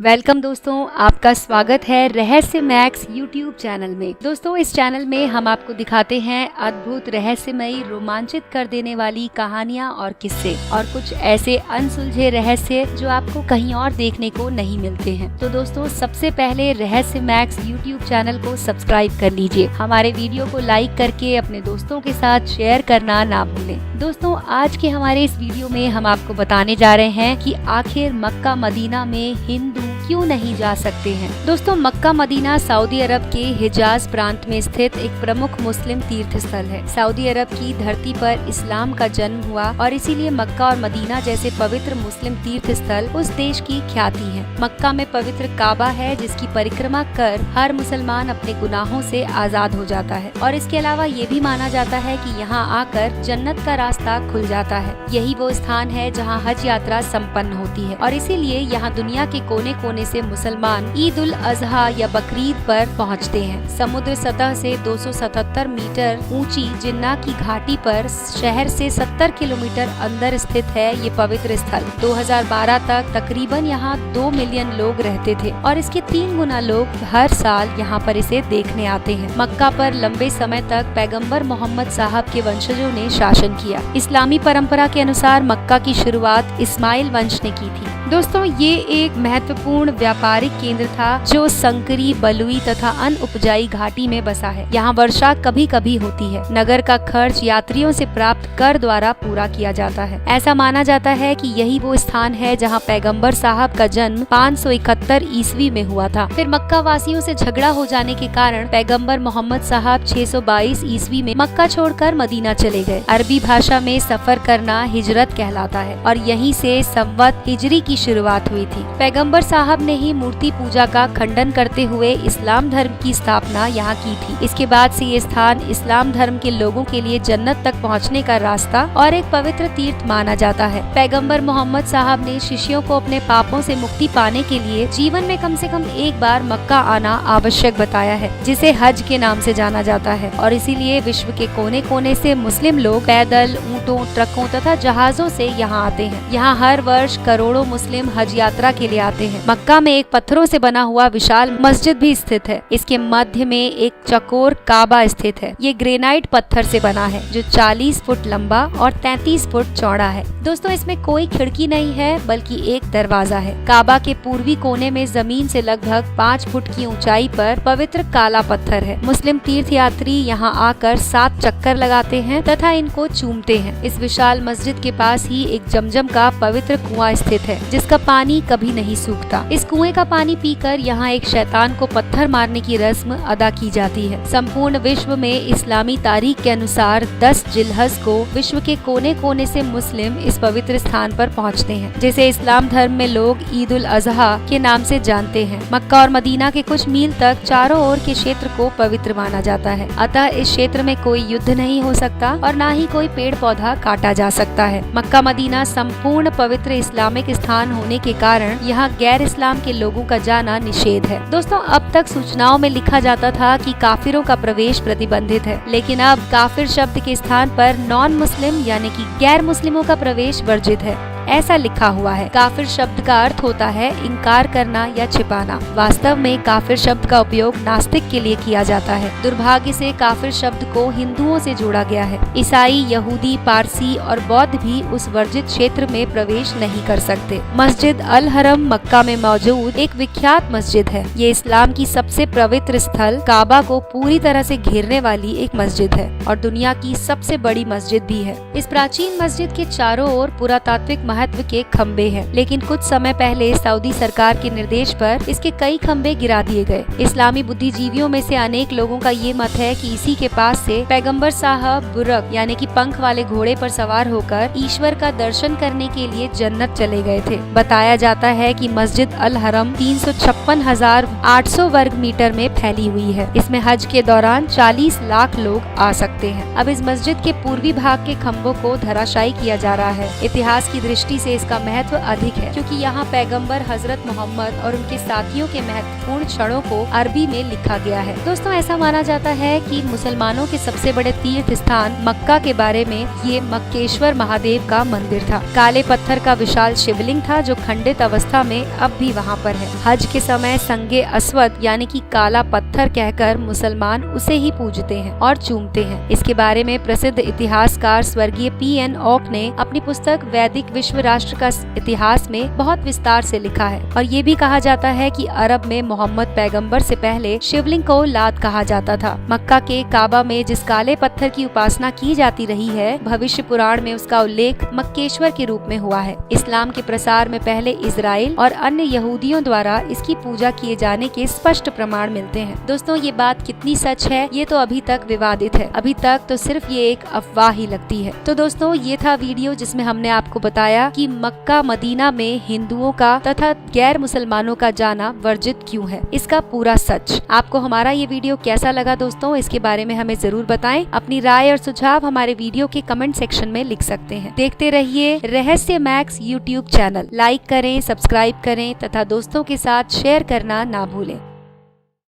Welcome दोस्तों, आपका स्वागत है रहस्य मैक्स यूट्यूब चैनल में। दोस्तों, इस चैनल में हम आपको दिखाते हैं अद्भुत, रहस्यमयी, रोमांचित कर देने वाली कहानियां और किस्से और कुछ ऐसे अनसुलझे रहस्य जो आपको कहीं और देखने को नहीं मिलते हैं। तो दोस्तों, सबसे पहले रहस्य मैक्स यूट्यूब चैनल को सब्सक्राइब कर लीजिए। हमारे वीडियो को लाइक करके अपने दोस्तों के साथ शेयर करना ना भूलें। दोस्तों, आज के हमारे इस वीडियो में हम आपको बताने जा रहे हैं कि आखिर मक्का मदीना में हिंदू क्यों नहीं जा सकते हैं। दोस्तों, मक्का मदीना सऊदी अरब के हिजाज प्रांत में स्थित एक प्रमुख मुस्लिम तीर्थ स्थल है। सऊदी अरब की धरती पर इस्लाम का जन्म हुआ और इसीलिए मक्का और मदीना जैसे पवित्र मुस्लिम तीर्थ स्थल उस देश की ख्याति है। मक्का में पवित्र काबा है जिसकी परिक्रमा कर हर मुसलमान अपने गुनाहों से आजाद हो जाता है और इसके अलावा ये भी माना जाता है कि यहाँ आकर जन्नत का रास्ता खुल जाता है। यही वो स्थान है जहाँ हज यात्रा संपन्न होती है और इसीलिए यहाँ दुनिया के कोने कोने से मुसलमान ईद उल अजहा या बकरीद पर पहुँचते हैं। समुद्र सतह से 277 मीटर ऊंची जिन्ना की घाटी पर शहर से 70 किलोमीटर अंदर स्थित है ये पवित्र स्थल। 2012 तक तकरीबन यहाँ 2 मिलियन लोग रहते थे और इसके 3 गुना लोग हर साल यहाँ पर इसे देखने आते हैं। मक्का पर लंबे समय तक पैगंबर मोहम्मद साहब के वंशजों ने शासन किया। इस्लामी परंपरा के अनुसार मक्का की शुरुआत इस्माइल वंश ने की थी। दोस्तों, ये एक महत्वपूर्ण व्यापारिक केंद्र था जो संकरी, बलुई तथा अनउपजाई घाटी में बसा है। यहाँ वर्षा कभी कभी होती है। नगर का खर्च यात्रियों से प्राप्त कर द्वारा पूरा किया जाता है। ऐसा माना जाता है कि यही वो स्थान है जहाँ पैगंबर साहब का जन्म 571 ईस्वी में हुआ था। फिर मक्का वासियों से झगड़ा हो जाने के कारण पैगंबर मोहम्मद साहब 622 ईस्वी में मक्का छोड़कर मदीना चले गए। अरबी भाषा में सफर करना हिजरत कहलाता है और यहीं से संवत हिजरी की शुरुआत हुई थी। पैगंबर साहब ने ही मूर्ति पूजा का खंडन करते हुए इस्लाम धर्म की स्थापना यहाँ की थी। इसके बाद से ये स्थान इस्लाम धर्म के लोगों के लिए जन्नत तक पहुँचने का रास्ता और एक पवित्र तीर्थ माना जाता है। पैगंबर मोहम्मद साहब ने शिष्यों को अपने पापों से मुक्ति पाने के लिए जीवन में कम से कम एक बार मक्का आना आवश्यक बताया है, जिसे हज के नाम से जाना जाता है और इसीलिए विश्व के कोने कोने से मुस्लिम लोग पैदल, ऊँटों, ट्रकों तथा जहाजों से यहाँ आते हैं। यहाँ हर वर्ष करोड़ों मुस्लिम हज यात्रा के लिए आते हैं। मक्का में एक पत्थरों से बना हुआ विशाल मस्जिद भी स्थित है। इसके मध्य में एक चकोर काबा स्थित है। ये ग्रेनाइट पत्थर से बना है जो 40 फुट लंबा और 33 फुट चौड़ा है। दोस्तों, इसमें कोई खिड़की नहीं है बल्कि एक दरवाजा है। काबा के पूर्वी कोने में जमीन से लगभग 5 फुट की ऊंचाई पर पवित्र काला पत्थर है। मुस्लिम तीर्थ यात्री यहाँ आकर 7 चक्कर लगाते हैं तथा इनको चूमते हैं। इस विशाल मस्जिद के पास ही एक जमजम का पवित्र कुआं स्थित है जिसका पानी कभी नहीं सूखता। इस कुएं का पानी पीकर यहाँ एक शैतान को पत्थर मारने की रस्म अदा की जाती है। संपूर्ण विश्व में इस्लामी तारीख के अनुसार 10 जिलहज को विश्व के कोने कोने से मुस्लिम इस पवित्र स्थान पर पहुँचते हैं, जिसे इस्लाम धर्म में लोग ईद उल अजहा के नाम से जानते हैं। मक्का और मदीना के कुछ मील तक चारों ओर के क्षेत्र को पवित्र माना जाता है। अतः इस क्षेत्र में कोई युद्ध नहीं हो सकता और न ही कोई पेड़ पौधा काटा जा सकता है। मक्का मदीना संपूर्ण पवित्र इस्लामिक स्थान होने के कारण यहाँ गैर इस्लाम के लोगों का जाना निषेध है। दोस्तों, अब तक सूचनाओं में लिखा जाता था कि काफिरों का प्रवेश प्रतिबंधित है, लेकिन अब काफिर शब्द के स्थान पर नॉन मुस्लिम यानी कि गैर मुस्लिमों का प्रवेश वर्जित है, ऐसा लिखा हुआ है। काफिर शब्द का अर्थ होता है इनकार करना या छिपाना। वास्तव में काफिर शब्द का उपयोग नास्तिक के लिए किया जाता है। दुर्भाग्य से काफिर शब्द को हिंदुओं से जोड़ा गया है। ईसाई, यहूदी, पारसी और बौद्ध भी उस वर्जित क्षेत्र में प्रवेश नहीं कर सकते। मस्जिद अल हरम मक्का में मौजूद एक विख्यात मस्जिद है। ये इस्लाम की सबसे पवित्र स्थल काबा को पूरी तरह से घेरने वाली एक मस्जिद है और दुनिया की सबसे बड़ी मस्जिद भी है। इस प्राचीन मस्जिद के चारों ओर पुरातात्विक महत्व के खम्बे हैं, लेकिन कुछ समय पहले सऊदी सरकार के निर्देश पर इसके कई खम्बे गिरा दिए गए। इस्लामी बुद्धिजीवियों में से अनेक लोगों का ये मत है कि इसी के पास से पैगंबर साहब बुरक यानी कि पंख वाले घोड़े पर सवार होकर ईश्वर का दर्शन करने के लिए जन्नत चले गए थे। बताया जाता है कि मस्जिद अल हरम 356,800 वर्ग मीटर में फैली हुई है। इसमें हज के दौरान 40 लाख लोग आ सकते हैं। अब इस मस्जिद के पूर्वी भाग के खम्बों को धराशायी किया जा रहा है। इतिहास की दृष्टि दृष्टि से इसका महत्व अधिक है, क्योंकि यहाँ पैगंबर हजरत मोहम्मद और उनके साथियों के महत्वपूर्ण क्षणों को अरबी में लिखा गया है। दोस्तों, ऐसा माना जाता है कि मुसलमानों के सबसे बड़े तीर्थ स्थान मक्का के बारे में ये मक्केश्वर महादेव का मंदिर था। काले पत्थर का विशाल शिवलिंग था जो खंडित अवस्था में अब भी वहाँ पर है। हज के समय संगे अस्वद यानी कि काला पत्थर कहकर मुसलमान उसे ही पूजते हैं और चूमते हैं। इसके बारे में प्रसिद्ध इतिहासकार स्वर्गीय P.N. ऑक ने अपनी पुस्तक वैदिक विश्व राष्ट्र का इतिहास में बहुत विस्तार से लिखा है। और ये भी कहा जाता है कि अरब में मोहम्मद पैगंबर से पहले शिवलिंग को लात कहा जाता था। मक्का के काबा में जिस काले पत्थर की उपासना की जाती रही है, भविष्य पुराण में उसका उल्लेख मक्केश्वर के रूप में हुआ है। इस्लाम के प्रसार में पहले इजराइल और अन्य यहूदियों द्वारा इसकी पूजा किए जाने के स्पष्ट प्रमाण मिलते हैं। दोस्तों, ये बात कितनी सच है ये तो अभी तक विवादित है। अभी तक तो सिर्फ ये एक अफवाह ही लगती है। तो दोस्तों, ये था वीडियो जिसमें हमने आपको बताया कि मक्का मदीना में हिंदुओं का तथा गैर मुसलमानों का जाना वर्जित क्यों है, इसका पूरा सच। आपको हमारा ये वीडियो कैसा लगा दोस्तों, इसके बारे में हमें जरूर बताएं। अपनी राय और सुझाव हमारे वीडियो के कमेंट सेक्शन में लिख सकते हैं। देखते रहिए रहस्य मैक्स यूट्यूब चैनल। लाइक करें, सब्सक्राइब करें तथा दोस्तों के साथ शेयर करना ना भूलें।